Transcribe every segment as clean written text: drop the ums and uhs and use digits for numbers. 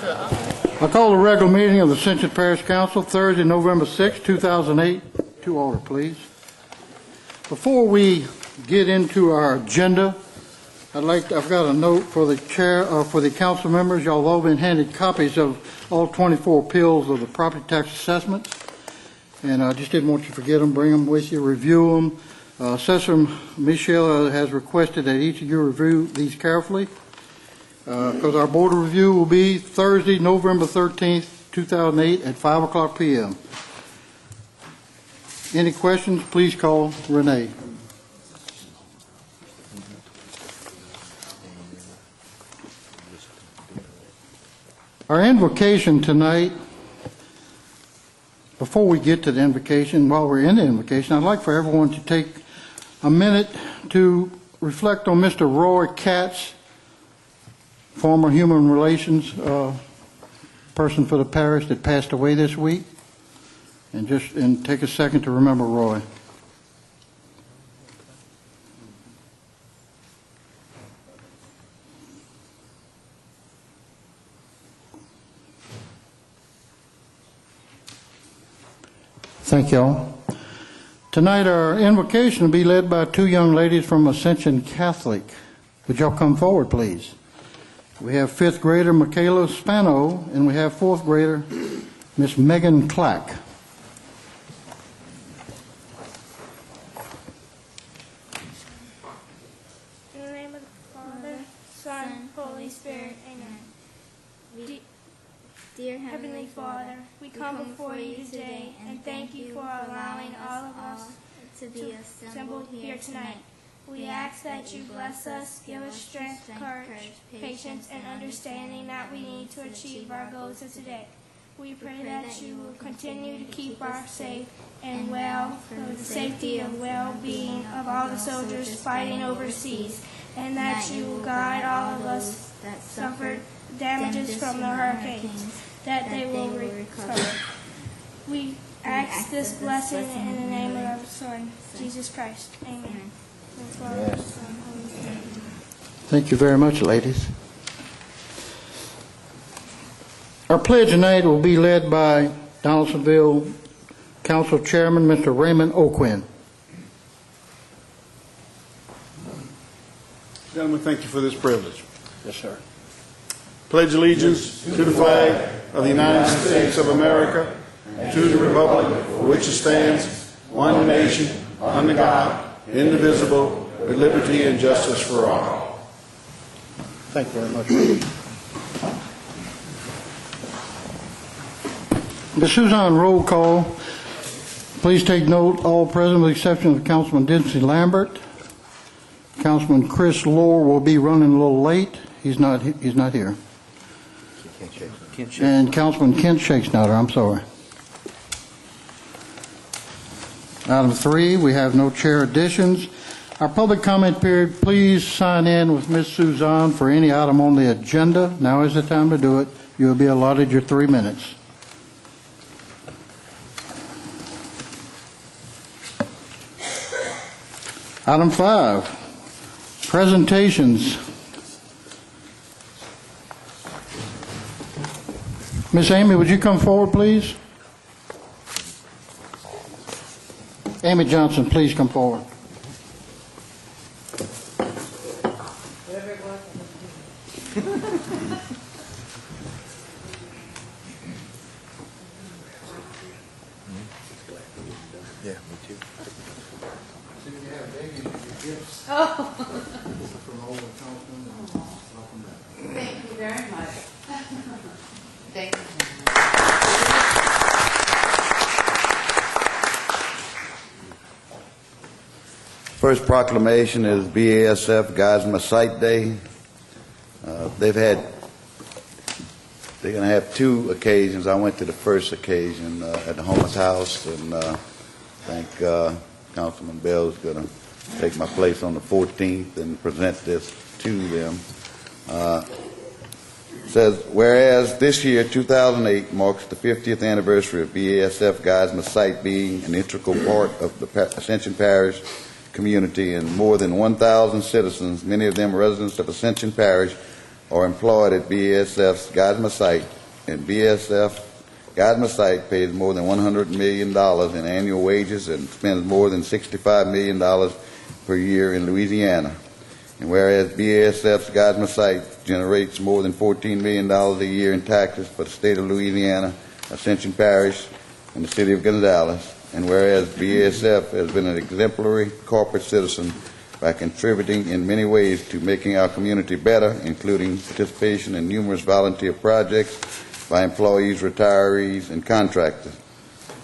I call the regular meeting of the Ascension Parish Council Thursday, November 6, 2008. To order, please. Before we get into our agenda, I've got a note for the chair, for the council members. Y'all have all been handed copies of all 24 appeals of the property tax assessment, and I just didn't want you to forget them. Bring them with you, review them. Assessor Michelle has requested that each of you review these carefully, because our board review will be Thursday, November 13th, 2008 at 5 o'clock p.m. Any questions, please call Renee. Our invocation tonight, before we get to the invocation, while we're in the invocation, I'd like for everyone to take a minute to reflect on Mr. Roy Katz, former human relations person for the parish that passed away this week, and take a second to remember Roy. Thank y'all. Tonight our invocation will be led by two young ladies from Ascension Catholic. Would y'all come forward, please? We have 5th grader Michaela Spano, and we have 4th grader Miss Megan Clack. In the name of the Father, Son, Holy Spirit, amen. Dear Heavenly Father, we come before you today and thank you for allowing all of us to be assembled here tonight. We ask that you bless us, give us strength, courage, patience, and understanding that we need to achieve our goals of today. We pray that you will continue to keep us safe and well for the safety and well-being of all the soldiers fighting overseas, and that you will guide all of us that suffered damages from the hurricanes, that they will recover. We ask this blessing in the name of our Son, Jesus Christ. Amen. Thank you very much, ladies. Our pledge tonight will be led by Donaldsonville Council Chairman, Mr. Raymond O'Quinn. Gentlemen, thank you for this privilege. Yes, sir. Pledge allegiance to the flag of the United States of America, to the republic for which it stands, one nation, under God, indivisible, with liberty and justice for all. Thank you very much. Ms. Suzanne, roll call. Please take note, all present with the exception of Councilman Dempsey Lambert. Councilman Chris Lohr will be running a little late. He's not here. And Councilman Kent Shake's not here. I'm sorry. Item 3, we have no chair additions. Our public comment period, please sign in with Ms. Suzanne for any item on the agenda. Now is the time to do it. You will be allotted your 3 minutes. Item 5, presentations. Miss Amy, would you come forward, please? Amy Johnson, please come forward. Yeah, me too. Oh. Thank you very much. Thank you. First proclamation is BASF Geismar Site Day. They're going to have 2 occasions. I went to the first occasion at the Homer's house, and I think Councilman Bell is going to take my place on the 14th and present this to them. It says, whereas this year, 2008, marks the 50th anniversary of BASF Geismar Site being an integral part of the Ascension Parish community, and more than 1,000 citizens, many of them residents of Ascension Parish, are employed at BASF's Geismar site, and BASF Geismar site pays more than $100 million in annual wages and spends more than $65 million per year in Louisiana. And whereas BASF's Geismar site generates more than $14 million a year in taxes for the state of Louisiana, Ascension Parish, and the city of Gonzales, and whereas BASF has been an exemplary corporate citizen by contributing in many ways to making our community better, including participation in numerous volunteer projects by employees, retirees, and contractors.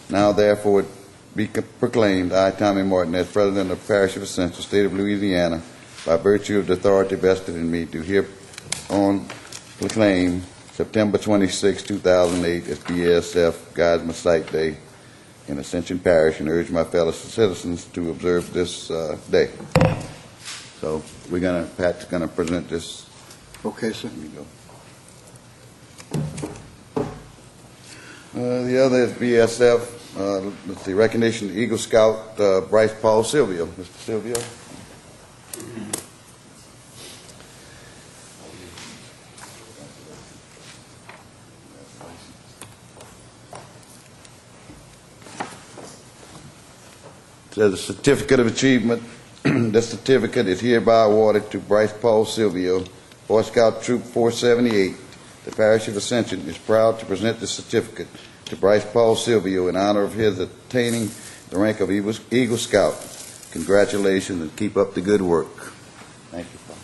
Now, therefore, it be proclaimed, I, Tommy Martin, as President of the Parish of Ascension, State of Louisiana, by virtue of the authority vested in me, do hereon proclaim September 26, 2008 as BASF Geismar Site Day in Ascension Parish, and urge my fellow citizens to observe this day. So Pat's gonna present this. Okay, sir. Here you go. The other is BSF, let's see, recognition of Eagle Scout Bryce Paul Silvio. Mr. Silvio. It says a certificate of achievement. This certificate is hereby awarded to Bryce Paul Silvio, Boy Scout Troop 478. The Parish of Ascension is proud to present this certificate to Bryce Paul Silvio in honor of his attaining the rank of Eagle Scout. Congratulations, and keep up the good work. Thank you, Paul.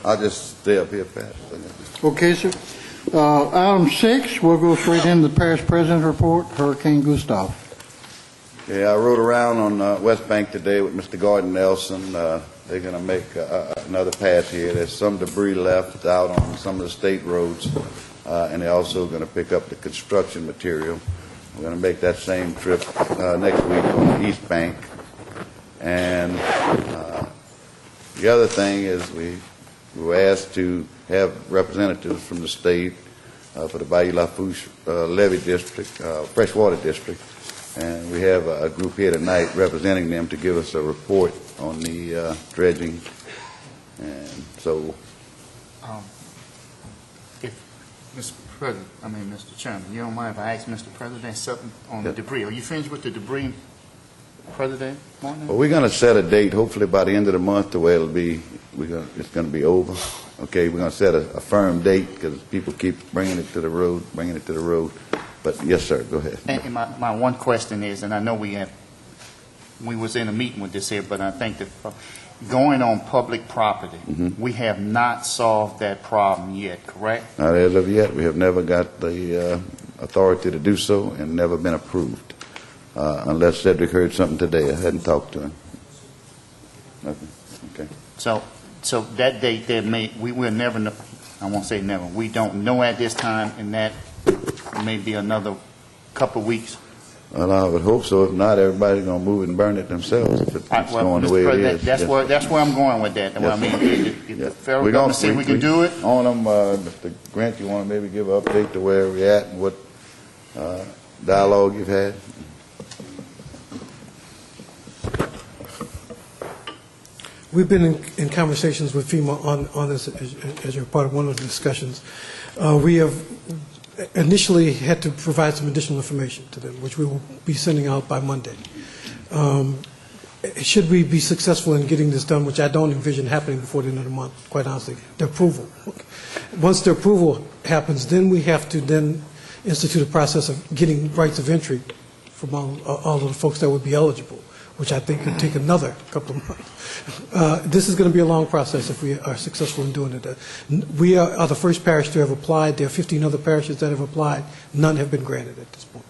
I'll just stay up here, Pat. Okay, sir. Item 6, we'll go straight into the parish president's report, Hurricane Gustav. Yeah, I rode around on West Bank today with Mr. Gordon Nelson. They're going to make another path here. There's some debris left out on some of the state roads, and they're also going to pick up the construction material. We're going to make that same trip next week on the East Bank. And the other thing is we were asked to have representatives from the state for the Bayou Lafourche levee district, freshwater district, and we have a group here tonight representing them to give us a report on the dredging. And so, if Mr. Chairman, you don't mind if I ask Mr. President something on the debris? Are you finished with the debris, President? Well, we're going to set a date, hopefully by the end of the month, to where it's going to be over. Okay, we're going to set a firm date because people keep bringing it to the road. But yes, sir, go ahead. And my one question is, and I know we was in a meeting with this here, but I think that going on public property, we have not solved that problem yet, correct? Not as of yet. We have never got the authority to do so and never been approved. Unless Cedric heard something today. I hadn't talked to him. Nothing. Okay. So that date there we will never know. I won't say never. We don't know at this time, and that may be another couple of weeks. Well, I would hope so. If not, everybody's going to move it and burn it themselves if it's going the way it is. That's where I'm going with that. Yes. I mean, if the federal government say we can do it. On them, Mr. Grant, you want to maybe give an update to where we're at and what dialogue you've had? We've been in conversations with FEMA on this as you're part of one of the discussions. We have initially had to provide some additional information to them, which we will be sending out by Monday. Should we be successful in getting this done, which I don't envision happening before the end of the month, quite honestly, the approval. Once the approval happens, then we have to then institute a process of getting rights of entry from all of the folks that would be eligible, which I think could take another couple of months. This is going to be a long process if we are successful in doing it. We are the first parish to have applied. There are 15 other parishes that have applied. None have been granted at this point.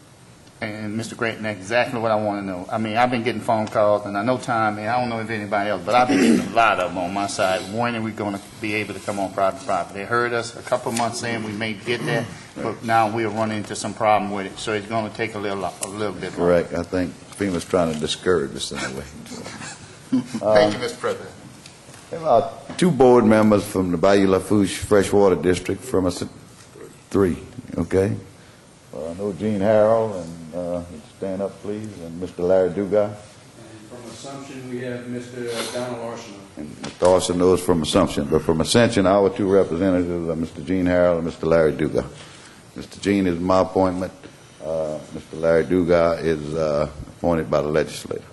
And Mr. Grant, that's exactly what I want to know. I mean, I've been getting phone calls, and I know Tom, and I don't know if anybody else, but I've been getting a lot of them on my side. When are we going to be able to come on private property? They heard us a couple of months saying we may get that, but now we're running into some problem with it, so it's going to take a little bit longer. Correct. I think FEMA's trying to discourage us in a way. Thank you, Mr. President. There are 2 board members from the Bayou Lafourche Freshwater District from us, 3, okay? I know Gene Harrell, and stand up, please, and Mr. Larry Dugas. And from Assumption, we have Mr. Donald Larson. And Mr. Orson knows from Assumption, but from Ascension, our 2 representatives are Mr. Gene Harrell and Mr. Larry Dugas. Mr. Gene is my appointment. Mr. Larry Dugas is appointed by the legislature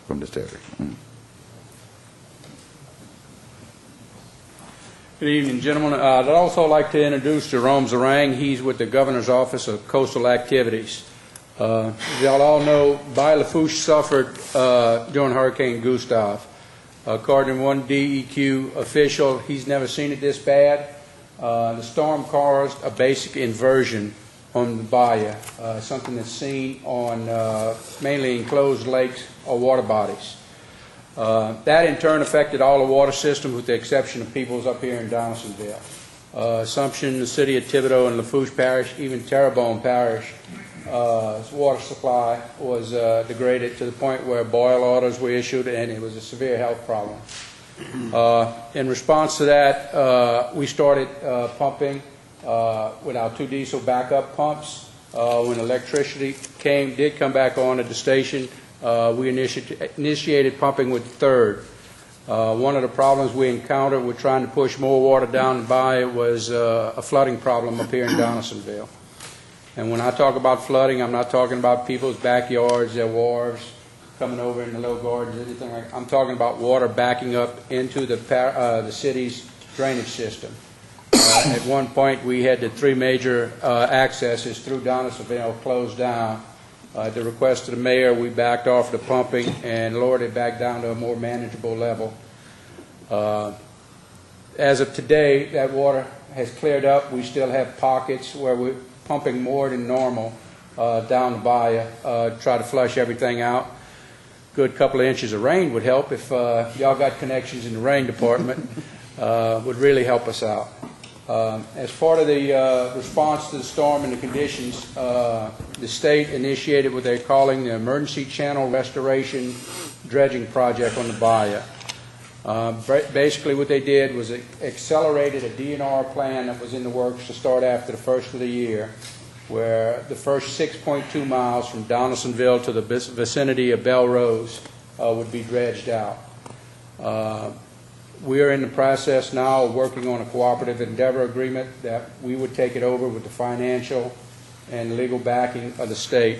from this area. Good evening, gentlemen. I'd also like to introduce Jerome Zarang. He's with the Governor's Office of Coastal Activities. As y'all all know, Bayou Lafourche suffered during Hurricane Gustav. According to one DEQ official, he's never seen it this bad. The storm caused a basic inversion on the bayou, something that's seen on mainly enclosed lakes or water bodies. That in turn affected all the water systems with the exception of people's up here in Donaldsonville. Assumption, the city of Thibodaux, and Lafourche Parish, even Terrebonne Parish, water supply was degraded to the point where boil orders were issued, and it was a severe health problem. In response to that, we started pumping with our 2 diesel backup pumps. When electricity did come back on at the station, we initiated pumping with the 3rd. One of the problems we encountered with trying to push more water down the bayou was a flooding problem up here in Donaldsonville. And when I talk about flooding, I'm not talking about people's backyards, their wharves, coming over in the little gardens, anything like that. I'm talking about water backing up into the city's drainage system. At one point, we had the 3 major accesses through Donaldsonville closed down. At the request of the mayor, we backed off the pumping and lowered it back down to a more manageable level. As of today, that water has cleared up. We still have pockets where we're pumping more than normal down the bayou, try to flush everything out. Good couple of inches of rain would help if y'all got connections in the rain department. Would really help us out. As part of the response to the storm and the conditions, the state initiated what they're calling the Emergency Channel Restoration Dredging Project on the bayou. Basically what they did was it accelerated a DNR plan that was in the works to start after the first of the year, where the first 6.2 miles from Donaldsonville to the vicinity of Belrose would be dredged out. We are in the process now of working on a cooperative endeavor agreement that we would take it over with the financial and legal backing of the state.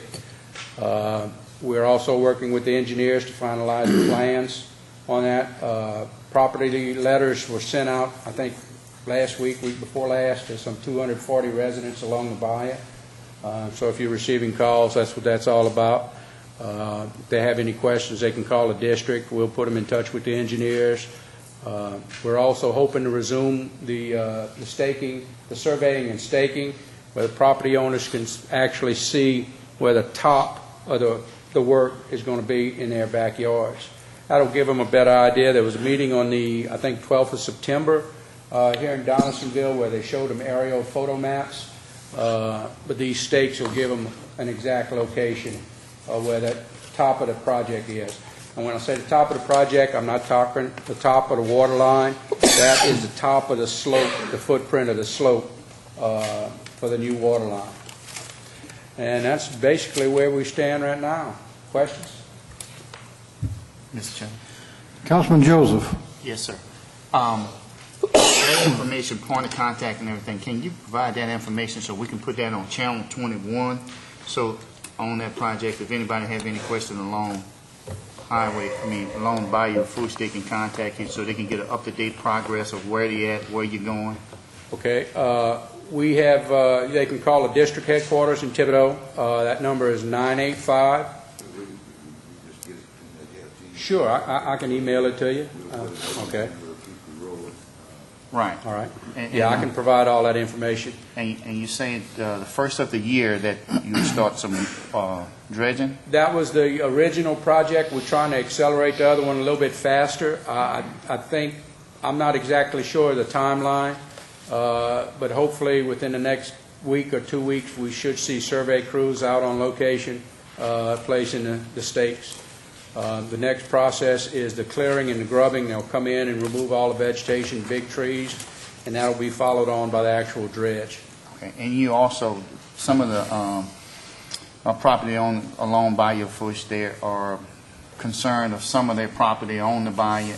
We're also working with the engineers to finalize the plans on that. Property letters were sent out, I think, last week before last, to some 240 residents along the bayou. So if you're receiving calls, that's what that's all about. If they have any questions, they can call the district. We'll put them in touch with the engineers. We're also hoping to resume the staking, the surveying and staking, where the property owners can actually see where the top of the work is going to be in their backyards. That'll give them a better idea. There was a meeting on the, I think, 12th of September here in Donaldsonville where they showed them aerial photo maps, but these stakes will give them an exact location of where the top of the project is. And when I say the top of the project, I'm not talking the top of the water line. That is the top of the slope, the footprint of the slope for the new water line. And that's basically where we stand right now. Questions? Mr. Chairman. Councilman Joseph. Yes, sir. That information, point of contact and everything, can you provide that information so we can put that on Channel 21? So on that project, if anybody has any question along along Bayou Lafourche, they can contact you so they can get an up-to-date progress of where they at, where you're going. Okay. We have, they can call the district headquarters in Thibodaux. That number is 985. Sure, I can email it to you. Okay. Right. All right? And- Yeah, I and- can provide all that information. And you say the first of the year that you would start some dredging? That was the original project. We're trying to accelerate the other one a little bit faster. I think, I'm not exactly sure of the timeline, but hopefully within the next week or 2 weeks, we should see survey crews out on location, placing the stakes. The next process is the clearing and the grubbing. They'll come in and remove all the vegetation, big trees, and that'll be followed on by the actual dredge. Okay. And you also, some of the property along Bayou Fush there are concerned of some of their property on the bayou,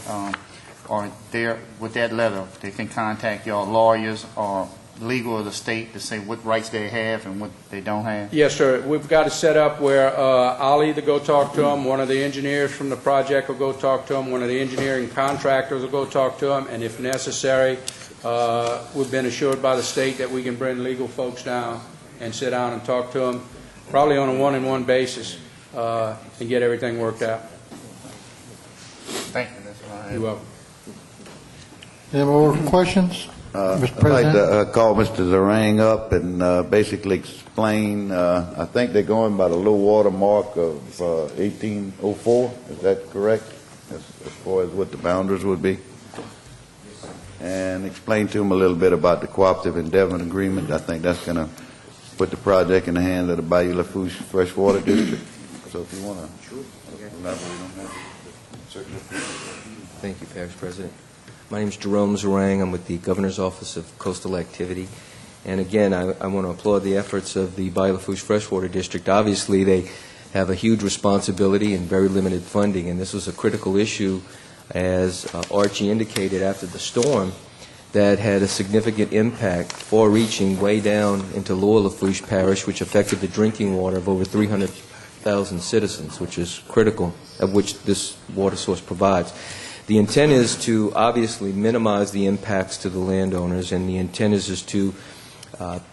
or there with that letter, they can contact your lawyers or legal of the state to say what rights they have and what they don't have? Yes, sir. We've got it set up where I'll either go talk to them, one of the engineers from the project will go talk to them, one of the engineering contractors will go talk to them, and if necessary, we've been assured by the state that we can bring legal folks down and sit down and talk to them, probably on a one-on-one basis, and get everything worked out. Thank you. That's all I have. You're welcome. Any more questions? Mr. I'd like President? to call Mr. Zarang up and basically explain, I think they're going by the low water mark of 1804, is that correct? As far as what the boundaries would be? And explain to them a little bit about the cooperative endeavor agreement. I think that's going to put the project in the hands of the Bayou Lafourche Freshwater District. So if you want to elaborate on that. Certainly. Thank you, Parish President. My name is Jerome Zarang. I'm with the Governor's Office of Coastal Activity. And again, I want to applaud the efforts of the Bayou Lafourche Freshwater District. Obviously, they have a huge responsibility and very limited funding, and this was a critical issue, as Archie indicated, after the storm that had a significant impact, far-reaching, way down into Lower Lafourche Parish, which affected the drinking water of over 300,000 citizens, which is critical, of which this water source provides. The intent is to obviously minimize the impacts to the landowners, and the intent is to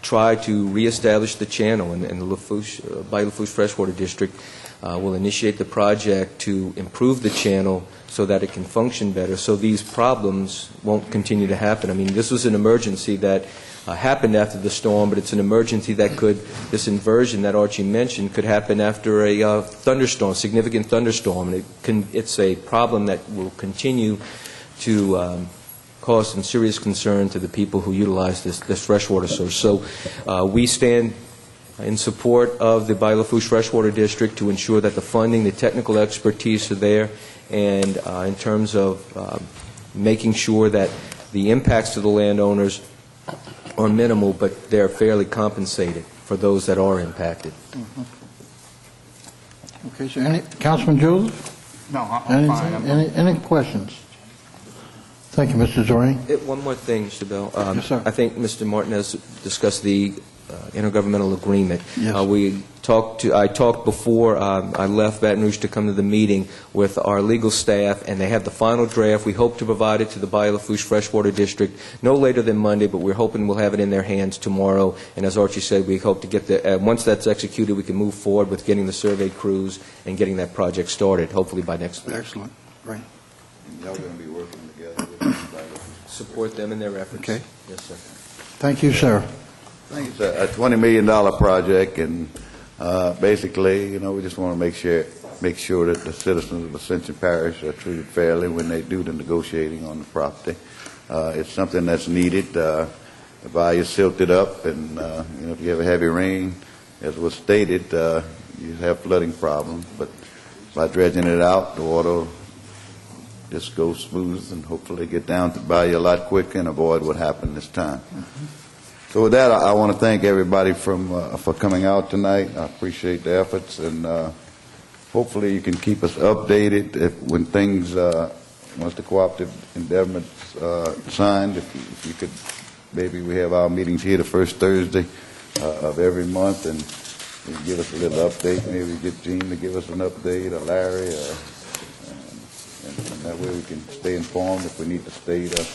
try to reestablish the channel, and the Bayou Lafourche Freshwater District will initiate the project to improve the channel so that it can function better, so these problems won't continue to happen. I mean, this was an emergency that happened after the storm, but it's an emergency that could, this inversion that Archie mentioned, could happen after a thunderstorm, significant thunderstorm. And it's a problem that will continue to cause some serious concern to the people who utilize this freshwater source. So we stand in support of the Bayou Lafourche Freshwater District to ensure that the funding, the technical expertise are there, and in terms of making sure that the impacts to the landowners are minimal, but they're fairly compensated for those that are impacted. Okay, so Councilman Joseph? No, I'm fine. Any questions? Thank you, Mr. Zarang. One more thing, Mr. Bell. Yes, sir. I think Mr. Martinez discussed the intergovernmental agreement. Yes. I talked before I left Baton Rouge to come to the meeting with our legal staff, and they have the final draft. We hope to provide it to the Bayou Lafourche Freshwater District no later than Monday, but we're hoping we'll have it in their hands tomorrow. And as Archie said, we hope to get once that's executed, we can move forward with getting the survey crews and getting that project started, hopefully by next week. Excellent. Great. Y'all going to be working together with the Support them in their efforts. Okay. Yes, sir. Thank you, sir. I think it's a $20 million project, and basically, we just want to make sure that the citizens of Ascension Parish are treated fairly when they do the negotiating on the property. It's something that's needed. The bayou is silted up, and if you have a heavy rain, as was stated, you have flooding problems. But by dredging it out, the water just goes smooth, and hopefully get down to the bayou a lot quicker and avoid what happened this time. So with that, I want to thank everybody for coming out tonight. I appreciate the efforts, and hopefully you can keep us updated when things, once the cooperative endeavorment's signed, if you could, maybe we have our meetings here the first Thursday of every month, and you give us a little update. Maybe get Gene to give us an update, or Larry, and that way we can stay informed. If we need to stay to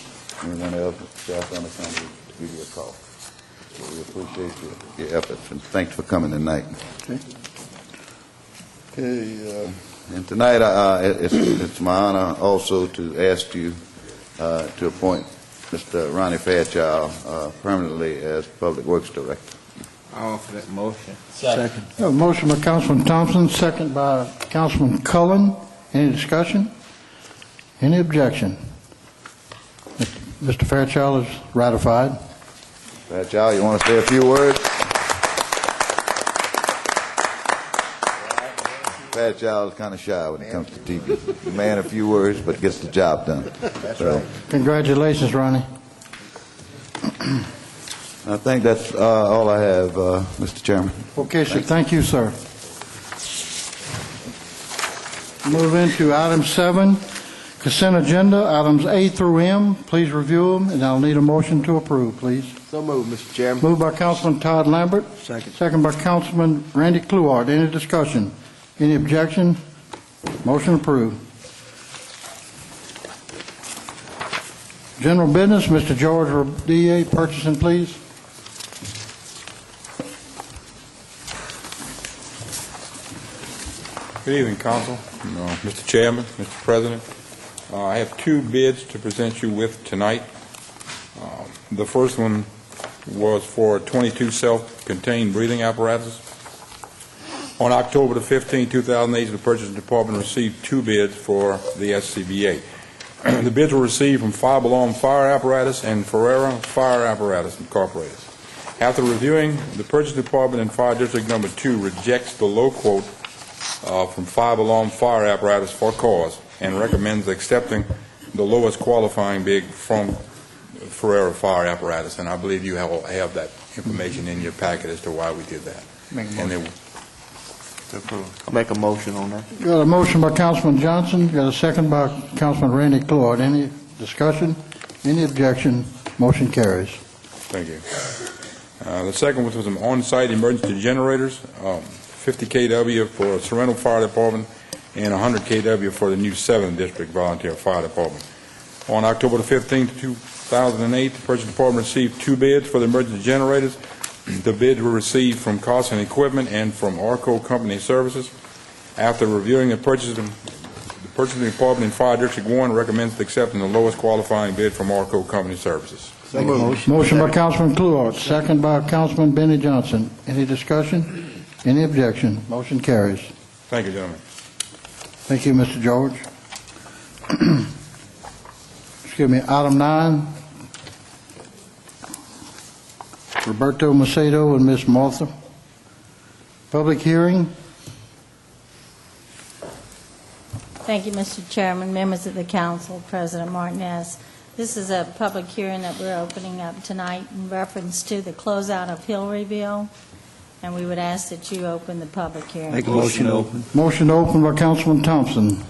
anyone else, staff on the county, give you a call. So we appreciate your efforts, and thanks for coming tonight. Okay, and tonight it's my honor also to ask you to appoint Mr. Ronnie Fairchild permanently as Public Works Director. I'll offer that motion. Second. A motion by Councilman Thompson, second by Councilman Cullen. Any discussion? Any objection? Mr. Fairchild is ratified. Fairchild, you want to say a few words? Fairchild is kind of shy when it comes to TV. Man, a few words, but gets the job done. That's So, right. Congratulations, Ronnie. I think that's all I have, Mr. Chairman. Okay, sir. Thank you, sir. Move into item 7, consent agenda, items A through M. Please review them, and I'll need a motion to approve, please. So moved, Mr. Chairman. Moved by Councilman Todd Lambert. Second. Second by Councilman Randy Clouard. Any discussion? Any objection? Motion approved. General business, Mr. George Rodilla, purchasing, please. Good evening, Council, Mr. Chairman, Mr. President. I have two bids to present you with tonight. The first one was for 22 self-contained breathing apparatus. On October the 15th, 2008, the Purchasing Department received two bids for the SCBA. The bids were received from Five Alarm Fire Apparatus and Ferrera Fire Apparatus Incorporated. After reviewing, the Purchasing Department in Fire District Number 2 rejects the low quote from Five Alarm Fire Apparatus for cause and recommends accepting the lowest qualifying bid from Ferrera Fire Apparatus. And I believe you have that information in your packet as to why we did that. I'll make a motion on that. Got a motion by Councilman Johnson, got a second by Councilman Randy Clouard. Any discussion? Any objection? Motion carries. Thank you. The second was some on-site emergency generators, 50 kW for Sorrento Fire Department and 100 kW for the new 7th District Volunteer Fire Department. On October the 15th, 2008, the Purchasing Department received two bids for the emergency generators. The bids were received from Carson Equipment and from Arco Company Services. After reviewing the Purchasing Department in Fire District 1 recommends accepting the lowest qualifying bid from Arco Company Services. Motion by Councilman Clouard, second by Councilman Benny Johnson. Any discussion? Any objection? Motion carries. Thank you, gentlemen. Thank you, Mr. George. Excuse me, item 9. Roberto Macedo and Ms. Martha. Public hearing. Thank you, Mr. Chairman, members of the council, President Martinez. This is a public hearing that we're opening up tonight in reference to the closeout of Hillaryville, and we would ask that you open the public hearing. Make a motion to open. Motion to open by Councilman Thompson.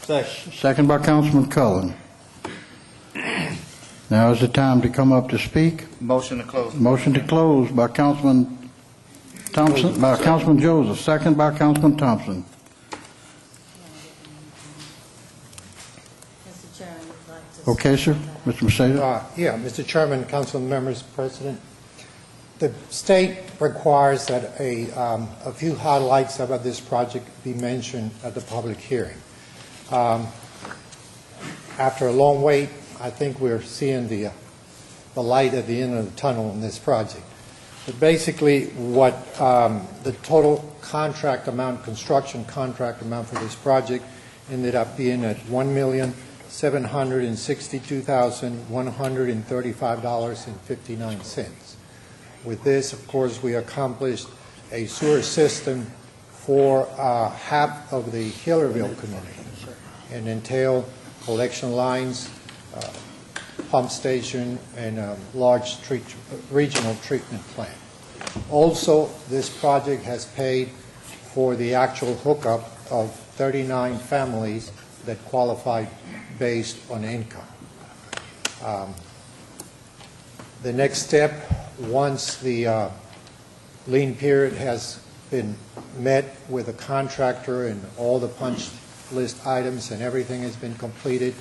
Second by Councilman Cullen. Now is the time to come up to speak. Motion to close. Motion to close by Councilman Thompson, by Councilman Joseph, second by Councilman Thompson. Mr. Chairman, would like to... Okay, sir. Mr. Macedo. Yeah, Mr. Chairman, council members, President. The state requires that a few highlights about this project be mentioned at the public hearing. After a long wait, I think we're seeing the light at the end of the tunnel in this project. But basically, what the total contract amount, construction contract amount for this project ended up being at $1,762,135.59. With this, of course, we accomplished a sewer system for half of the Hillaryville community and entail collection lines, pump station, and a large regional treatment plant. Also, this project has paid for the actual hookup of 39 families that qualified based on income. The next step, once the lien period has been met with the contractor and all the punch list items and everything has been completed,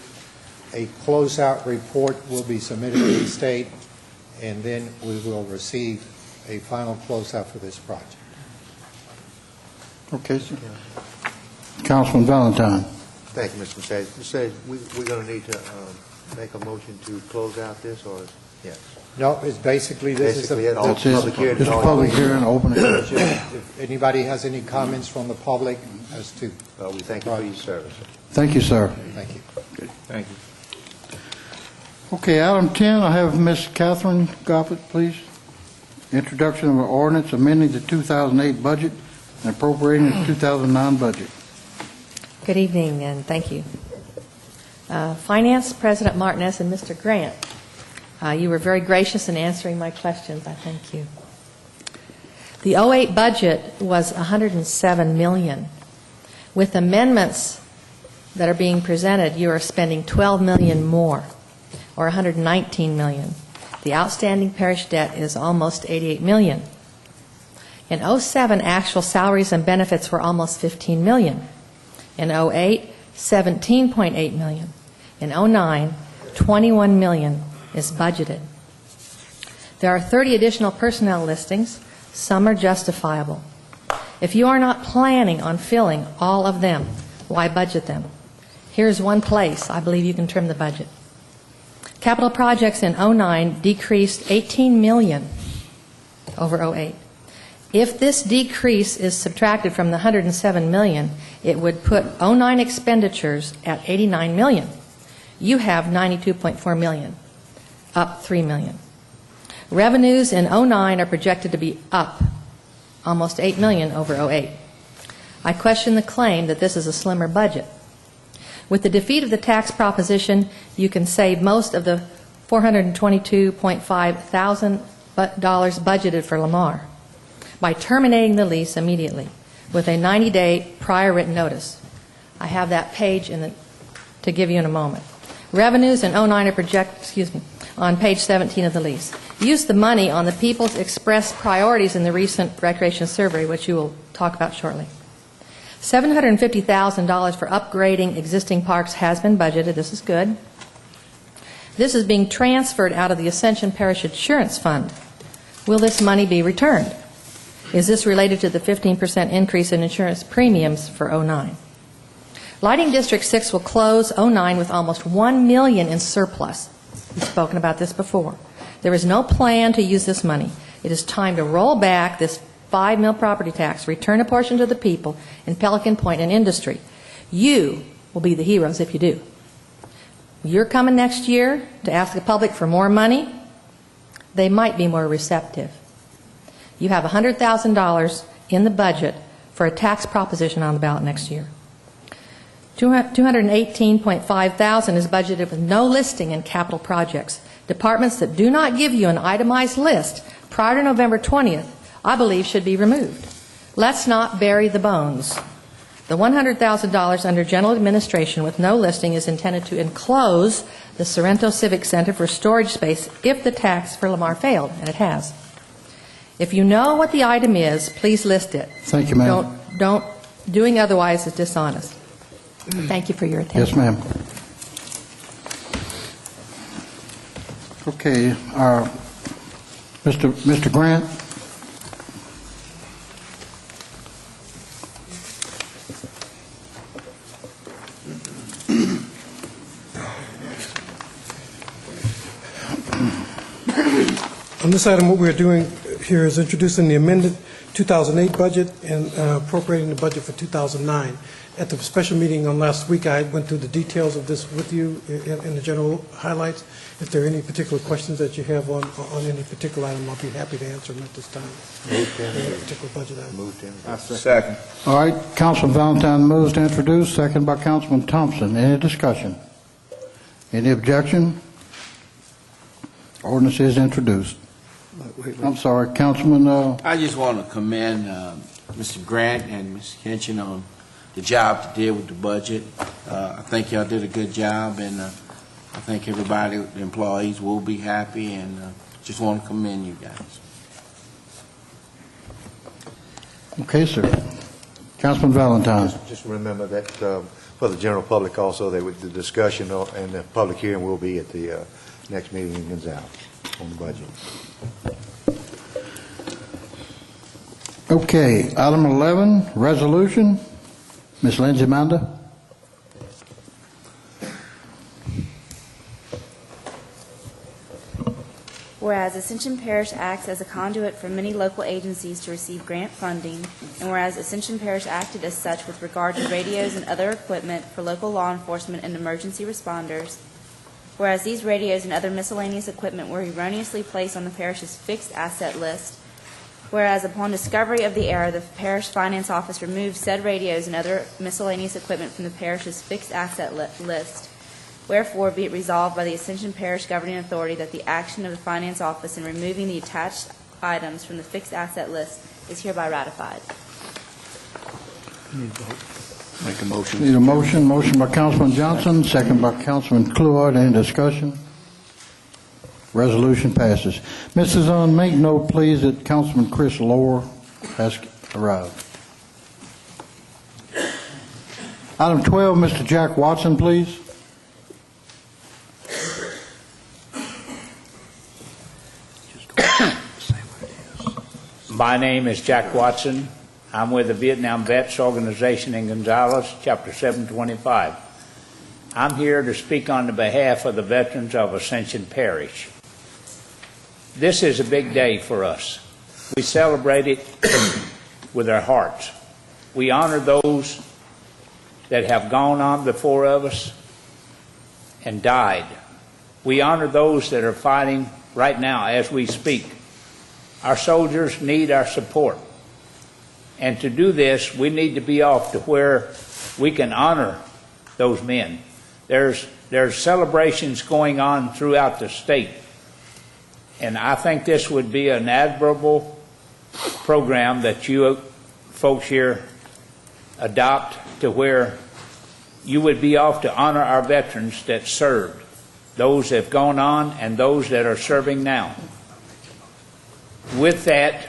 a closeout report will be submitted to the state, and then we will receive a final closeout for this project. Okay, sir. Councilman Valentine. Thank you, Mr. Mercedes. We're going to need to make a motion to close out this, or? Yes. No, it's basically, this is Basically, a... That's it. Just a public hearing, open it. If anybody has any comments from the public as to... We thank you for your service. Thank you, sir. Thank you. Thank you. Okay, item 10, I have Ms. Catherine Goffett, please. Introduction of an ordinance amending the 2008 budget and appropriating the 2009 budget. Good evening, and thank you. Finance, President Martinez and Mr. Grant, you were very gracious in answering my questions. I thank you. The 08 budget was $107 million. With amendments that are being presented, you are spending $12 million more, or $119 million. The outstanding parish debt is almost $88 million. In 07, actual salaries and benefits were almost $15 million. In 08, $17.8 million. In 09, $21 million is budgeted. There are 30 additional personnel listings. Some are justifiable. If you are not planning on filling all of them, why budget them? Here's one place I believe you can trim the budget. Capital projects in 09 decreased $18 million over 08. If this decrease is subtracted from the $107 million, it would put 09 expenditures at $89 million. You have $92.4 million, up $3 million. Revenues in 09 are projected to be up almost $8 million over 08. I question the claim that this is a slimmer budget. With the defeat of the tax proposition, you can save most of the $422.5 thousand budgeted for Lamar by terminating the lease immediately with a 90-day prior written notice. I have that page to give you in a moment. Revenues in 09 are on page 17 of the lease. Use the money on the People's Express priorities in the recent recreation survey, which you will talk about shortly. $750,000 for upgrading existing parks has been budgeted. This is good. This is being transferred out of the Ascension Parish Insurance Fund. Will this money be returned? Is this related to the 15% increase in insurance premiums for 09? Lighting District 6 will close 09 with almost $1 million in surplus. We've spoken about this before. There is no plan to use this money. It is time to roll back this 5 mil property tax, return a portion to the people in Pelican Point and industry. You will be the heroes if you do. You're coming next year to ask the public for more money. They might be more receptive. You have $100,000 in the budget for a tax proposition on the ballot next year. $218.5 thousand is budgeted with no listing in capital projects. Departments that do not give you an itemized list prior to November 20th, I believe, should be removed. Let's not bury the bones. The $100,000 under general administration with no listing is intended to enclose the Sorrento Civic Center for storage space if the tax for Lamar failed, and it has. If you know what the item is, please list it. Thank you, ma'am. Doing otherwise is dishonest. Thank you for your attention. Yes, ma'am. Okay, Mr. Grant. On this item, what we're doing here is introducing the amended 2008 budget and appropriating the budget for 2009. At the special meeting on last week, I went through the details of this with you in the general highlights. If there are any particular questions that you have on any particular item, I'll be happy to answer them at this time. Any particular budget item. Second. All right, Councilman Valentine moves to introduce, second by Councilman Thompson. Any discussion? Any objection? Ordinance is introduced. I'm sorry, Councilman. I just want to commend Mr. Grant and Mr. Hinchin on the job to deal with the budget. I think y'all did a good job, and I think everybody, the employees, will be happy, and just want to commend you guys. Okay, sir. Councilman Valentine. Just remember that for the general public also, the discussion and the public hearing will be at the next meeting in Gonzales on the budget. Okay, item 11, resolution. Ms. Lindsay Manda. Ascension Parish acts as a conduit for many local agencies to receive grant funding, and whereas Ascension Parish acted as such with regard to radios and other equipment for local law enforcement and emergency responders, whereas these radios and other miscellaneous equipment were erroneously placed on the parish's fixed asset list, whereas upon discovery of the error, the parish finance office removed said radios and other miscellaneous equipment from the parish's fixed asset list, wherefore be it resolved by the Ascension Parish Governing Authority that the action of the finance office in removing the attached items from the fixed asset list is hereby ratified. Make a motion. Need a motion. Motion by Councilman Johnson, second by Councilman Kluart. Any discussion? Resolution passes. Mrs. Zahn, make note, please, that Councilman Chris Lohr has arrived. Item 12, Mr. Jack Watson, please. My name is Jack Watson. I'm with the Vietnam Vets Organization in Gonzales, Chapter 725. I'm here to speak on the behalf of the veterans of Ascension Parish. This is a big day for us. We celebrate it with our hearts. We honor those that have gone on before of us and died. We honor those that are fighting right now as we speak. Our soldiers need our support. And to do this, we need to be off to where we can honor those men. There's celebrations going on throughout the state. And I think this would be an admirable program that you folks here adopt to where you would be off to honor our veterans that served, those that have gone on and those that are serving now. With that,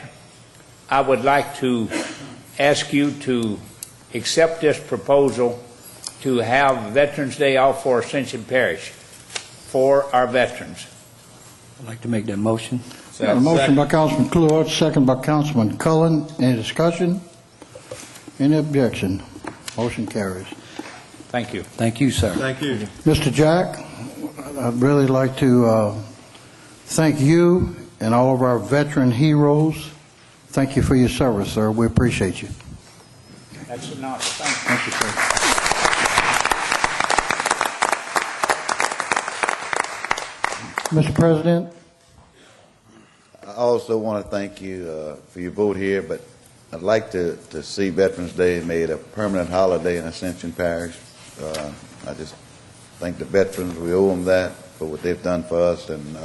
I would like to ask you to accept this proposal to have Veterans Day off for Ascension Parish for our veterans. I'd like to make that motion. Got a motion by Councilman Kluart, second by Councilman Cullen. Any discussion? Any objection? Motion carries. Thank you. Thank you, sir. Thank you. Mr. Jack, I'd really like to thank you and all of our veteran heroes. Thank you for your service, sir. We appreciate you. That's enough. Thank you, sir. Mr. President? I also want to thank you for your vote here, but I'd like to see Veterans Day made a permanent holiday in Ascension Parish. I just think the veterans, we owe them that for what they've done for us, and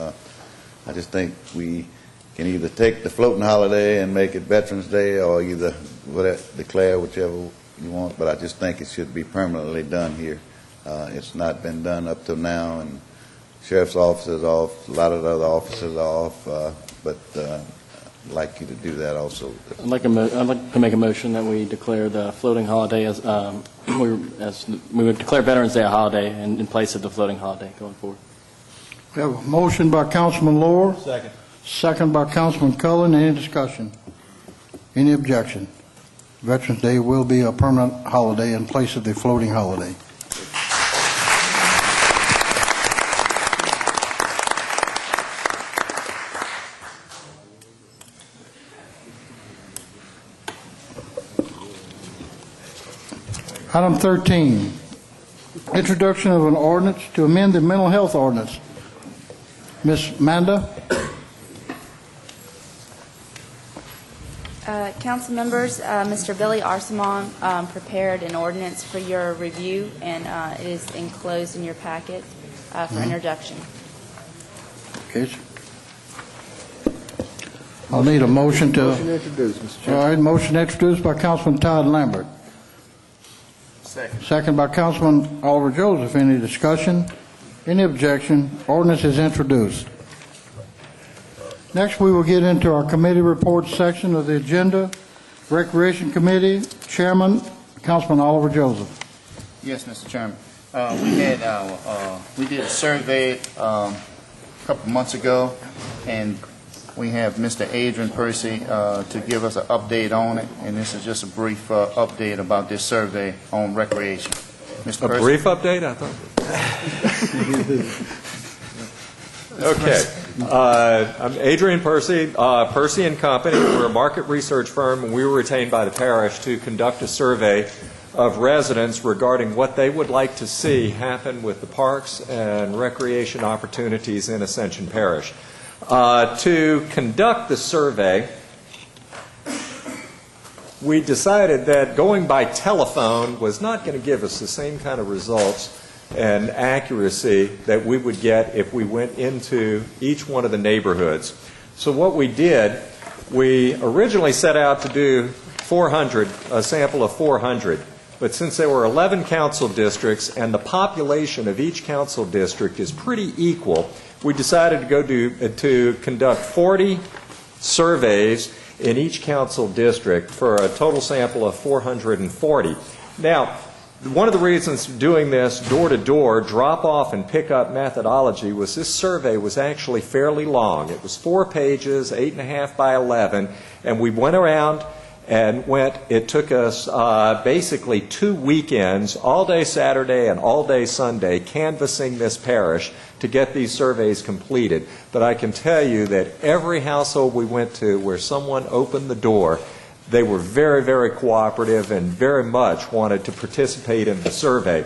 I just think we can either take the floating holiday and make it Veterans Day or either declare whichever you want, but I just think it should be permanently done here. It's not been done up till now, and Sheriff's Office is off, a lot of the other officers are off, but I'd like you to do that also. I'd like to make a motion that we declare the floating holiday as we would declare Veterans Day a holiday in place of the floating holiday going forward. We have a motion by Councilman Lohr. Second. Second by Councilman Cullen. Any discussion? Any objection? Veterans Day will be a permanent holiday in place of the floating holiday. Item 13, introduction of an ordinance to amend the mental health ordinance. Ms. Manda? Council members, Mr. Billy Arsamon prepared an ordinance for your review, and it is enclosed in your packet for introduction. Okay. I'll need a motion to... Motion to introduce, Mr. Chairman. All right, motion introduced by Councilman Todd Lambert. Second by Councilman Oliver Joseph. Any discussion? Any objection? Ordinance is introduced. Next, we will get into our committee report section of the agenda. Recreation Committee, Chairman, Councilman Oliver Joseph. Yes, Mr. Chairman. We did a survey a couple months ago, and we have Mr. Adrian Percy to give us an update on it, and this is just a brief update about this survey on recreation. Mr. Percy? Brief update, I thought. Okay. I'm Adrian Percy, Percy and Company. We're a market research firm, and we were retained by the parish to conduct a survey of residents regarding what they would like to see happen with the parks and recreation opportunities in Ascension Parish. To conduct the survey, we decided that going by telephone was not going to give us the same kind of results and accuracy that we would get if we went into each one of the neighborhoods. So what we did, we originally set out to do 400, a sample of 400. But since there were 11 council districts and the population of each council district is pretty equal, we decided to go to conduct 40 surveys in each council district for a total sample of 440. Now, one of the reasons doing this door-to-door, drop-off and pick-up methodology was this survey was actually fairly long. It was 4 pages, 8.5 by 11, and we went around and it took us basically 2 weekends, all day Saturday and all day Sunday, canvassing this parish to get these surveys completed. But I can tell you that every household we went to where someone opened the door, they were very, very cooperative and very much wanted to participate in the survey.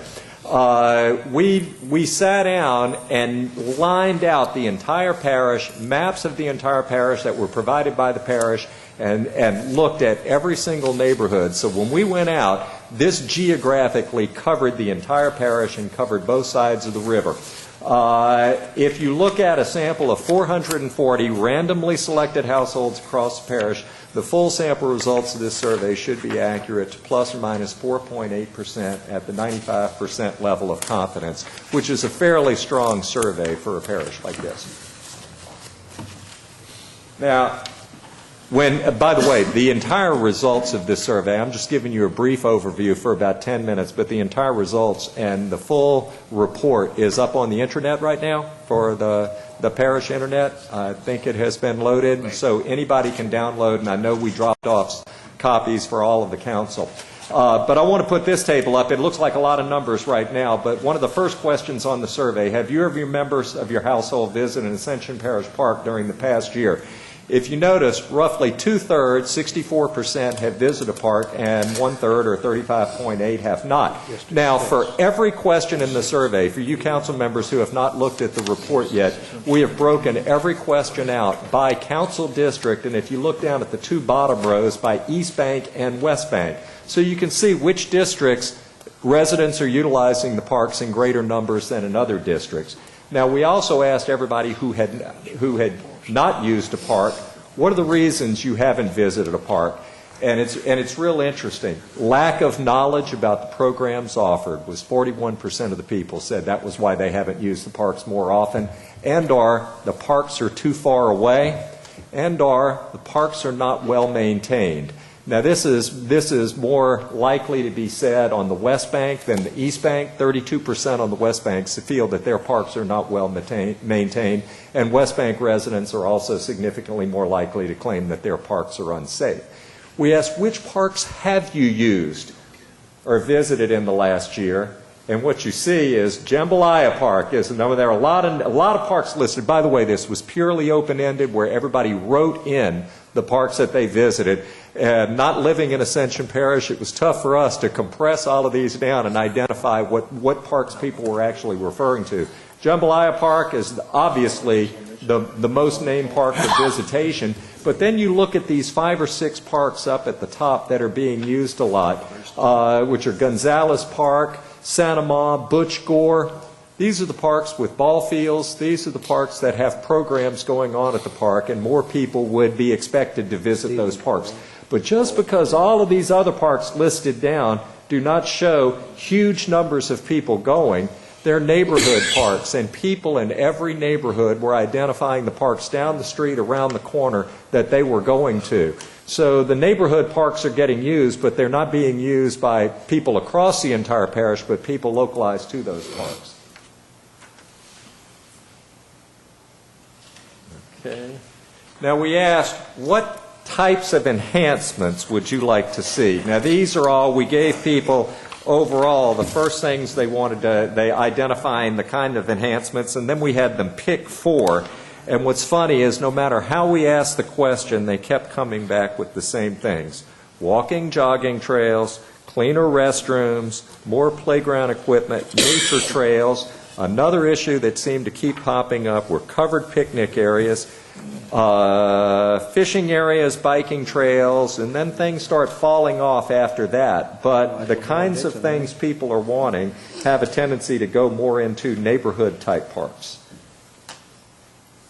We sat down and lined out the entire parish, maps of the entire parish that were provided by the parish, and looked at every single neighborhood. So when we went out, this geographically covered the entire parish and covered both sides of the river. If you look at a sample of 440 randomly selected households across the parish, the full sample results of this survey should be accurate to plus or minus 4.8% at the 95% level of confidence, which is a fairly strong survey for a parish like this. Now, by the way, the entire results of this survey, I'm just giving you a brief overview for about 10 minutes, but the entire results and the full report is up on the internet right now for the parish internet. I think it has been loaded, so anybody can download, and I know we dropped off copies for all of the council. But I want to put this table up. It looks like a lot of numbers right now, but one of the first questions on the survey, have you or your members of your household visited Ascension Parish Park during the past year? If you notice, roughly 2/3, 64%, have visited a park, and 1/3, or 35.8, have not. Now, for every question in the survey, for you council members who have not looked at the report yet, we have broken every question out by council district, and if you look down at the 2 bottom rows, by East Bank and West Bank. So you can see which districts residents are utilizing the parks in greater numbers than in other districts. Now, we also asked everybody who had not used a park, what are the reasons you haven't visited a park? And it's real interesting. Lack of knowledge about the programs offered was 41% of the people said that was why they haven't used the parks more often, and/or the parks are too far away, and/or the parks are not well maintained. Now, this is more likely to be said on the West Bank than the East Bank. 32% on the West Bank feel that their parks are not well maintained, and West Bank residents are also significantly more likely to claim that their parks are unsafe. We asked, which parks have you used or visited in the last year? And what you see is Jambalaya Park is a number. There are a lot of parks listed. By the way, this was purely open-ended, where everybody wrote in the parks that they visited. Not living in Ascension Parish, it was tough for us to compress all of these down and identify what parks people were actually referring to. Jambalaya Park is obviously the most named park for visitation, but then you look at these 5 or 6 parks up at the top that are being used a lot, which are Gonzales Park, Santa Ma, Butch Gore. These are the parks with ball fields. These are the parks that have programs going on at the park, and more people would be expected to visit those parks. But just because all of these other parks listed down do not show huge numbers of people going, they're neighborhood parks, and people in every neighborhood were identifying the parks down the street, around the corner, that they were going to. So the neighborhood parks are getting used, but they're not being used by people across the entire parish, but people localized to those parks. Okay. Now, we asked, what types of enhancements would you like to see? Now, these are all, we gave people overall the first things they wanted to, they identifying the kind of enhancements, and then we had them pick 4. And what's funny is no matter how we asked the question, they kept coming back with the same things. Walking, jogging trails, cleaner restrooms, more playground equipment, nature trails. Another issue that seemed to keep popping up were covered picnic areas, fishing areas, biking trails, and then things start falling off after that. But the kinds of things people are wanting have a tendency to go more into neighborhood-type parks.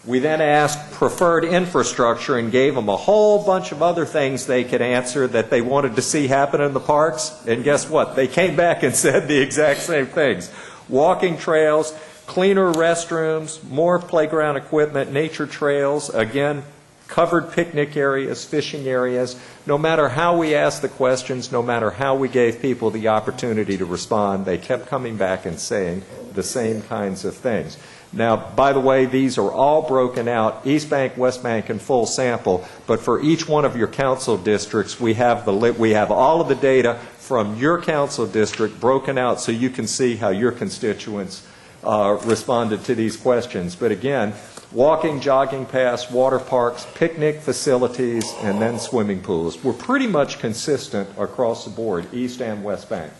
We then asked preferred infrastructure and gave them a whole bunch of other things they could answer that they wanted to see happen in the parks. And guess what? They came back and said the exact same things. Walking trails, cleaner restrooms, more playground equipment, nature trails, again, covered picnic areas, fishing areas. No matter how we asked the questions, no matter how we gave people the opportunity to respond, they kept coming back and saying the same kinds of things. Now, by the way, these are all broken out, East Bank, West Bank, and full sample, but for each one of your council districts, we have all of the data from your council district broken out so you can see how your constituents responded to these questions. But again, walking, jogging paths, water parks, picnic facilities, and then swimming pools. We're pretty much consistent across the board, East and West Bank.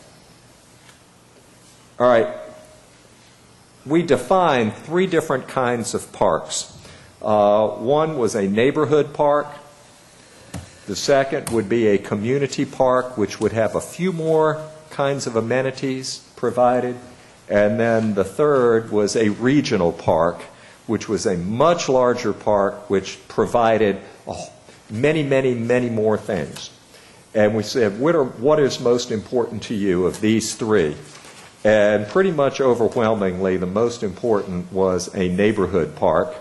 All right. We defined 3 different kinds of parks. One was a neighborhood park. The second would be a community park, which would have a few more kinds of amenities provided. And then the third was a regional park, which was a much larger park, which provided many, many, many more things. And we said, what is most important to you of these 3? And pretty much overwhelmingly, the most important was a neighborhood park,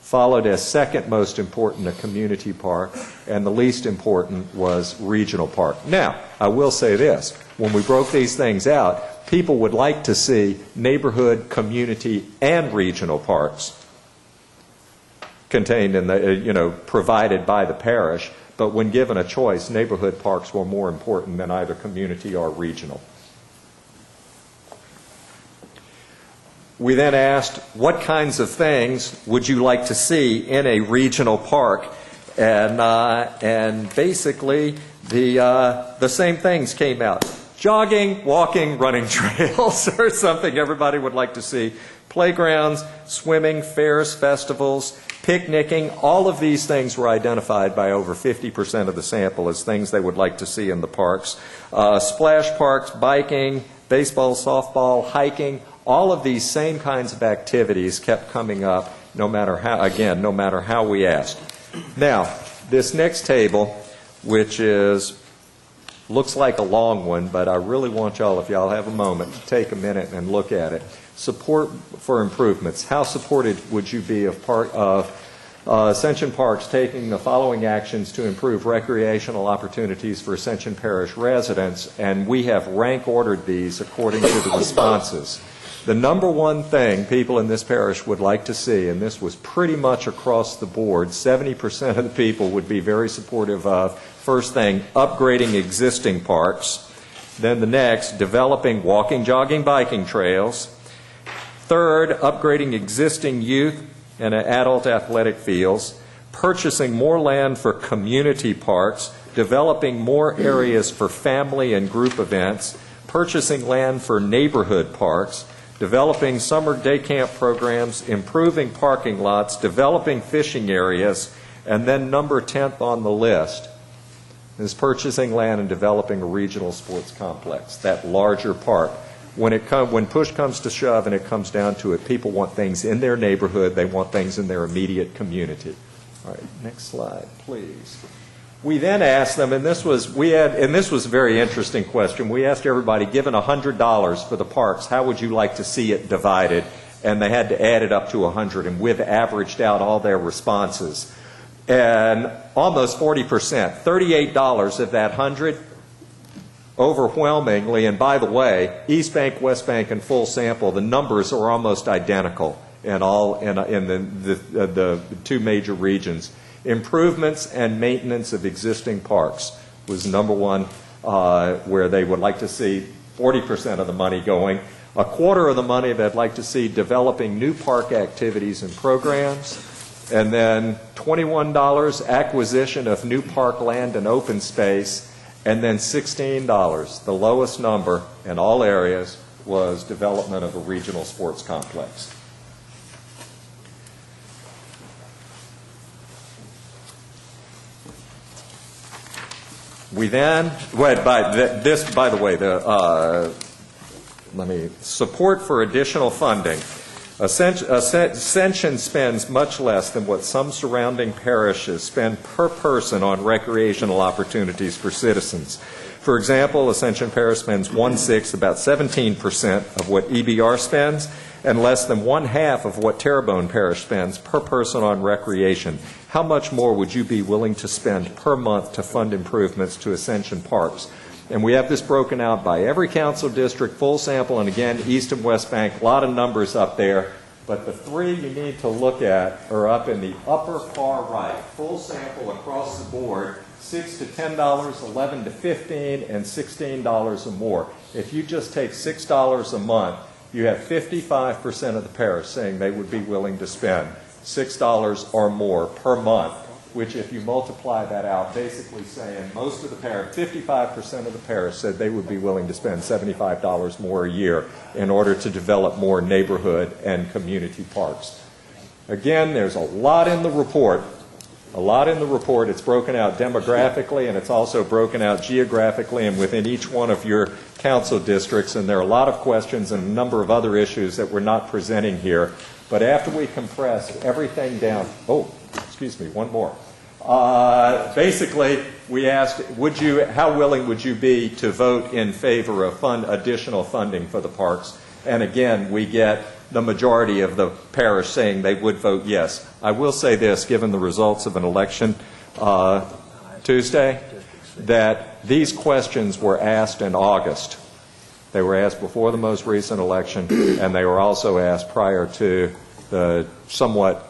followed as second most important a community park, and the least important was regional park. Now, I will say this, when we broke these things out, people would like to see neighborhood, community, and regional parks contained in the, provided by the parish, but when given a choice, neighborhood parks were more important than either community or regional. We then asked, what kinds of things would you like to see in a regional park? And basically, the same things came out. Jogging, walking, running trails or something everybody would like to see. Playgrounds, swimming, fairs, festivals, picnicking, all of these things were identified by over 50% of the sample as things they would like to see in the parks. Splash parks, biking, baseball, softball, hiking, all of these same kinds of activities kept coming up no matter how we asked. Now, this next table, which looks like a long one, but I really want y'all, if y'all have a moment, to take a minute and look at it. Support for improvements. How supportive would you be of Ascension Parks taking the following actions to improve recreational opportunities for Ascension Parish residents? And we have rank ordered these according to the responses. The number one thing people in this parish would like to see, and this was pretty much across the board, 70% of the people would be very supportive of, first thing, upgrading existing parks. Then the next, developing walking, jogging, biking trails. Third, upgrading existing youth and adult athletic fields. Purchasing more land for community parks. Developing more areas for family and group events. Purchasing land for neighborhood parks. Developing summer day camp programs, improving parking lots, developing fishing areas, and then number 10th on the list is purchasing land and developing a regional sports complex, that larger park. When push comes to shove and it comes down to it, people want things in their neighborhood, they want things in their immediate community. All right, next slide, please. We then asked them, and this was a very interesting question. We asked everybody, given $100 for the parks, how would you like to see it divided? And they had to add it up to 100, and we've averaged out all their responses. And almost 40%, $38 of that 100, overwhelmingly, and by the way, East Bank, West Bank, and full sample, the numbers are almost identical in the 2 major regions. Improvements and maintenance of existing parks was number one, where they would like to see 40% of the money going. A quarter of the money they'd like to see developing new park activities and programs. And then $21 acquisition of new park land and open space, and then $16, the lowest number in all areas, was development of a regional sports complex. We then, by the way, support for additional funding. Ascension spends much less than what some surrounding parishes spend per person on recreational opportunities for citizens. For example, Ascension Parish spends 1/6, about 17% of what EBR spends, and less than 1/2 of what Terrebonne Parish spends per person on recreation. How much more would you be willing to spend per month to fund improvements to Ascension parks? And we have this broken out by every council district, full sample, and again, East and West Bank, a lot of numbers up there. But the three you need to look at are up in the upper far right. Full sample across the board, $6 to $10, $11 to $15, and $16 or more. If you just take $6 a month, you have 55% of the parish saying they would be willing to spend $6 or more per month, which if you multiply that out, basically saying most of the parish, 55% of the parish said they would be willing to spend $75 more a year in order to develop more neighborhood and community parks. Again, there's a lot in the report. It's broken out demographically, and it's also broken out geographically and within each one of your council districts, and there are a lot of questions and a number of other issues that we're not presenting here. But after we compress everything down, one more. Basically, we asked, how willing would you be to vote in favor of additional funding for the parks? And again, we get the majority of the parish saying they would vote yes. I will say this, given the results of an election Tuesday, that these questions were asked in August. They were asked before the most recent election, and they were also asked prior to the somewhat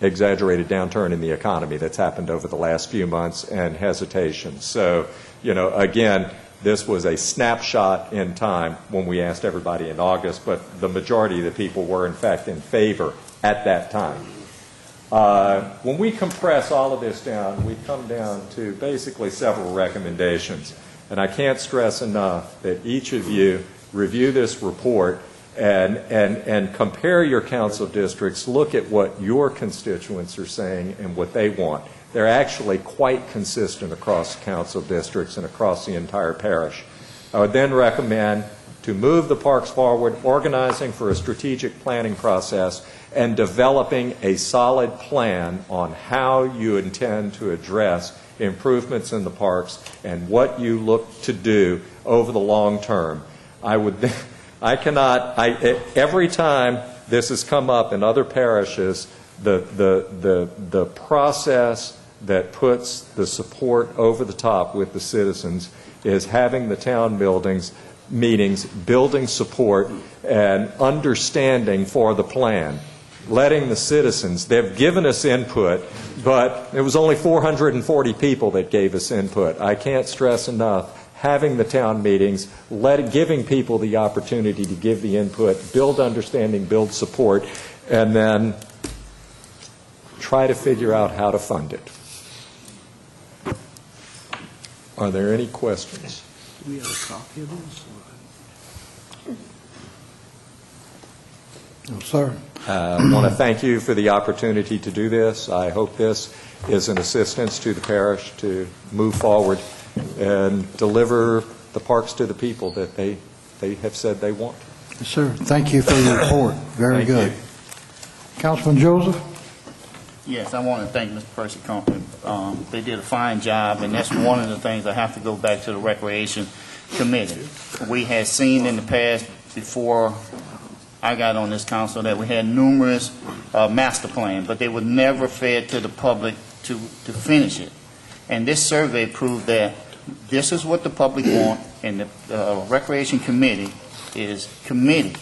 exaggerated downturn in the economy that's happened over the last few months and hesitation. So, again, this was a snapshot in time when we asked everybody in August, but the majority of the people were, in fact, in favor at that time. When we compress all of this down, we come down to basically several recommendations. And I can't stress enough that each of you review this report and compare your council districts, look at what your constituents are saying and what they want. They're actually quite consistent across council districts and across the entire parish. I would then recommend to move the parks forward, organizing for a strategic planning process and developing a solid plan on how you intend to address improvements in the parks and what you look to do over the long term. Every time this has come up in other parishes, the process that puts the support over the top with the citizens is having the town meetings, building support and understanding for the plan, letting the citizens, they've given us input, but it was only 440 people that gave us input. I can't stress enough having the town meetings, giving people the opportunity to give the input, build understanding, build support, and then try to figure out how to fund it. Are there any questions? Do we have a copy of this? No, sir. I want to thank you for the opportunity to do this. I hope this is an assistance to the parish to move forward and deliver the parks to the people that they have said they want. Yes, sir. Thank you for your report. Very good. Councilman Joseph? Yes, I want to thank Mr. Percy Company. They did a fine job, and that's one of the things I have to go back to the Recreation Committee. We had seen in the past, before I got on this council, that we had numerous master plans, but they were never fed to the public to finish it. And this survey proved that this is what the public want, and the Recreation Committee is committed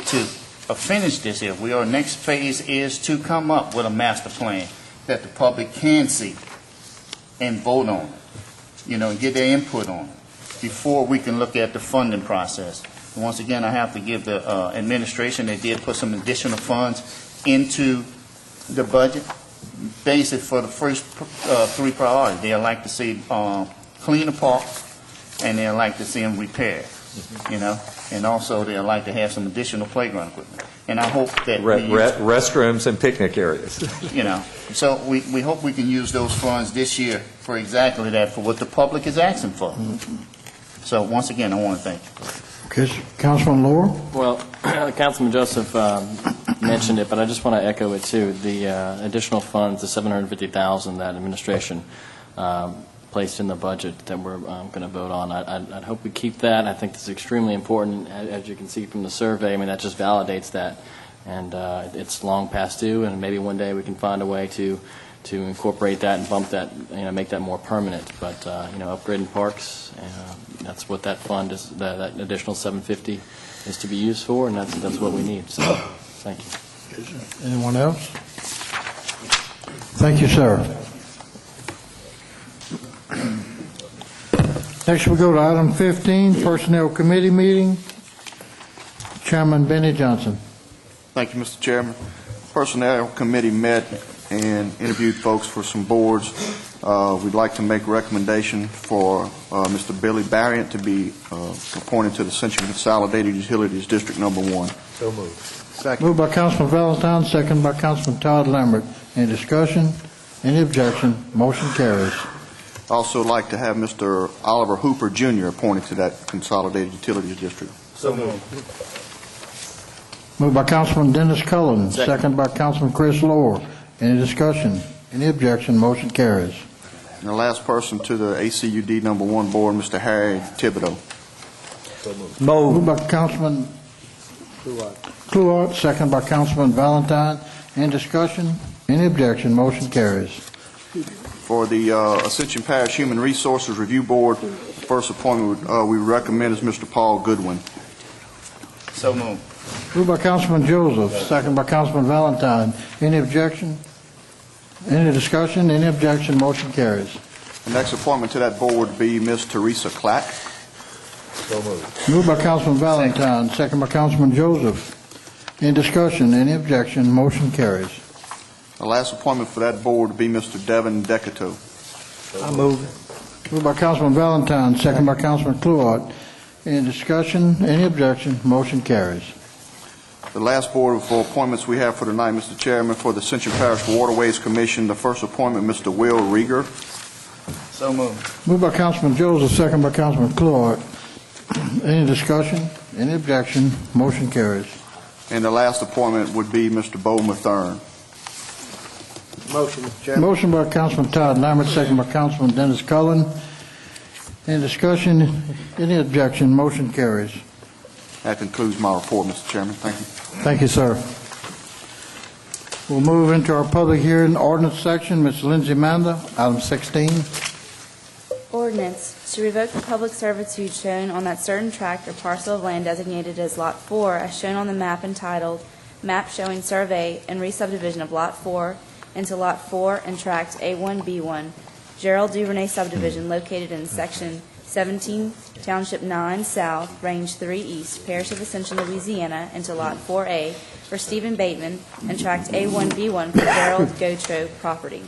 to finish this here. Our next phase is to come up with a master plan that the public can see and vote on it, and get their input on it before we can look at the funding process. And once again, I have to give the administration, they did put some additional funds into the budget, basic for the first three priorities. They'd like to see clean the park, and they'd like to see them repaired, you know, and also they'd like to have some additional playground equipment. And I hope that restrooms and picnic areas. you know, so we hope we can use those funds this year for exactly that, for what the public is asking for. So once again, I want to thank you. Okay, Councilman Lohr? Well, Councilman Joseph mentioned it, but I just want to echo it too. The additional funds, the $750,000 that administration placed in the budget that we're going to vote on, I'd hope we keep that. I think this is extremely important. As you can see from the survey, I mean, that just validates that. And it's long past due, and maybe one day we can find a way to incorporate that and bump that, you know, make that more permanent. But, you know, upgrading parks, that's what that fund is, that additional $750 is to be used for, and that's what we need. So, thank you. Anyone else? Thank you, sir. Next, we go to item 15, Personnel Committee meeting. Chairman Benny Johnson. Thank you, Mr. Chairman. Personnel Committee met and interviewed folks for some boards. We'd like to make a recommendation for Mr. Billy Barriant to be appointed to the Ascension Consolidated Utilities District Number 1. So moved. Second. Moved by Councilman Valentine, second by Councilman Todd Lambert. Any discussion? Any objection? Motion carries. Also like to have Mr. Oliver Hooper Jr. appointed to that Consolidated Utilities District. So moved. Moved by Councilman Dennis Cullen, second by Councilman Chris Lohr. Any discussion? Any objection? Motion carries. And the last person to the ACUD Number 1 board, Mr. Harry Thibodeau. So moved. Moved by Councilman Kluart, second by Councilman Valentine. Any discussion? Any objection? Motion carries. For the Ascension Parish Human Resources Review Board, first appointment we recommend is Mr. Paul Goodwin. So moved. Moved by Councilman Joseph, second by Councilman Valentine. Any objection? Any discussion? Any objection? Motion carries. The next appointment to that board would be Ms. Teresa Clack. So moved. Moved by Councilman Valentine, second by Councilman Joseph. Any discussion? Any objection? Motion carries. The last appointment for that board would be Mr. Devin Decato. I move. Moved by Councilman Valentine, second by Councilman Kluart. Any discussion? Any objection? Motion carries. The last board for appointments we have for tonight, Mr. Chairman, for the Ascension Parish Waterways Commission, the first appointment, Mr. Will Rieger. So moved. Moved by Councilman Joseph, second by Councilman Kluart. Any discussion? Any objection? Motion carries. And the last appointment would be Mr. Bo Mathern. Motion, Mr. Chairman. Motion by Councilman Todd Lambert, second by Councilman Dennis Cullen. Any discussion? Any objection? Motion carries. That concludes my report, Mr. Chairman. Thank you. Thank you, sir. We'll move into our public hearing ordinance section. Ms. Lindsay Manda, item 16. Ordinance to revoke the public servitude shown on that certain tract or parcel of land designated as Lot 4 as shown on the map entitled Map Showing Survey and Re-Subdivision of Lot 4 into Lot 4 and Tract A1B1, Gerald Duvernay Subdivision located in Section 17, Township 9 South, Range 3 East, Parish of Ascension, Louisiana, into Lot 4A for Stephen Bateman and Tract A1B1 for Gerald Gotro property.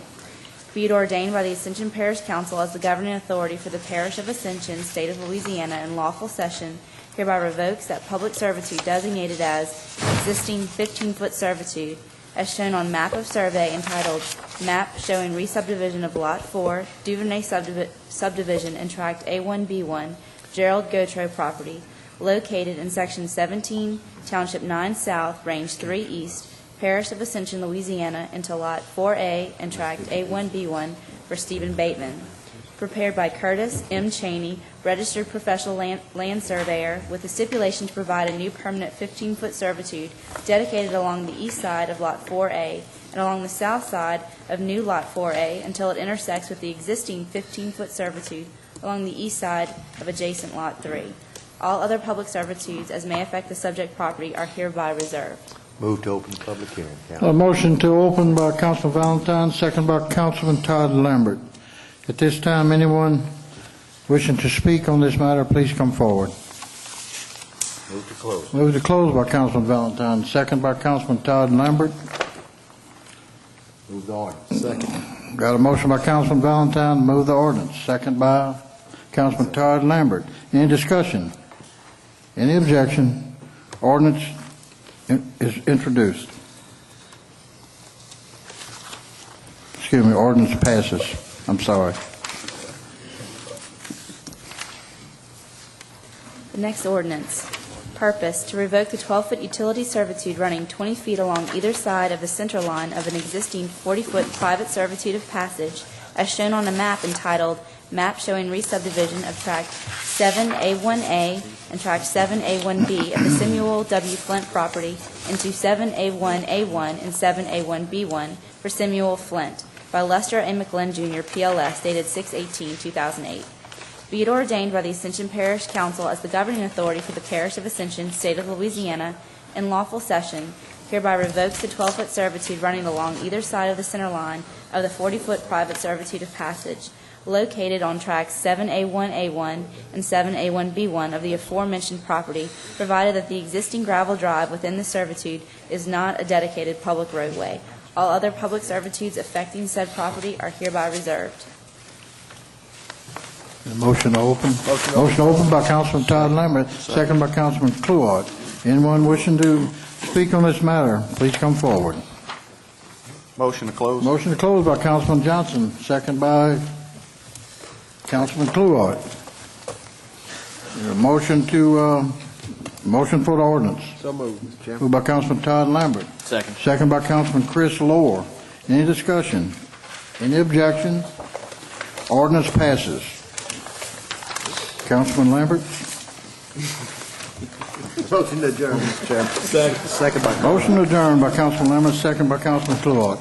Be it ordained by the Ascension Parish Council as the governing authority for the Parish of Ascension, State of Louisiana, in lawful session, hereby revokes that public servitude designated as existing 15-foot servitude as shown on map of survey entitled Map Showing Re-Subdivision of Lot 4, Duvernay Subdivision and Tract A1B1, Gerald Gotro property, located in Section 17, Township 9 South, Range 3 East, Parish of Ascension, Louisiana, into Lot 4A and Tract A1B1 for Stephen Bateman. Prepared by Curtis M. Cheney, registered professional land surveyor, with the stipulation to provide a new permanent 15-foot servitude dedicated along the east side of Lot 4A and along the south side of new Lot 4A until it intersects with the existing 15-foot servitude along the east side of adjacent Lot 3. All other public servitudes as may affect the subject property are hereby reserved. Move to open the public hearing. A motion to open by Councilman Valentine, second by Councilman Todd Lambert. At this time, anyone wishing to speak on this matter, please come forward. Move to close. Move to close by Councilman Valentine, second by Councilman Todd Lambert. Move the ordinance. Second. Got a motion by Councilman Valentine to move the ordinance. Second by Councilman Todd Lambert. Any discussion? Any objection? Ordinance is introduced. Excuse me, ordinance passes. I'm sorry. The next ordinance. Purpose, to revoke the 12-foot utility servitude running 20 feet along either side of the center line of an existing 40-foot private servitude of passage, as shown on a map entitled Map Showing Re-Subdivision of Tract 7A1A and Tract 7A1B of the Samuel W. Flint property into 7A1A1 and 7A1B1 for Samuel Flint by Lester A. McGlynn, Jr., PLS, dated 6/18/2008. Be it ordained by the Ascension Parish Council as the governing authority for the Parish of Ascension, State of Louisiana, in lawful session, hereby revokes the 12-foot servitude running along either side of the center line of the 40-foot private servitude of passage, located on tracks 7A1A1 and 7A1B1 of the aforementioned property, provided that the existing gravel drive within the servitude is not a dedicated public roadway. All other public servitudes affecting said property are hereby reserved. Motion to open. Motion open by Councilman Todd Lambert, second by Councilman Cluart. Anyone wishing to speak on this matter, please come forward. Motion to close. Motion to close by Councilman Johnson, second by Councilman Cluart. Motion for the ordinance. So moved, Mr. Chairman. Moved by Councilman Todd Lambert. Second. Second by Councilman Chris Lohr. Any discussion? Any objection? Ordinance passes. Councilman Lambert? Motion to adjourn, Mr. Chairman. Second by Motion adjourned by Councilman Lambert, second by Councilman Cluart.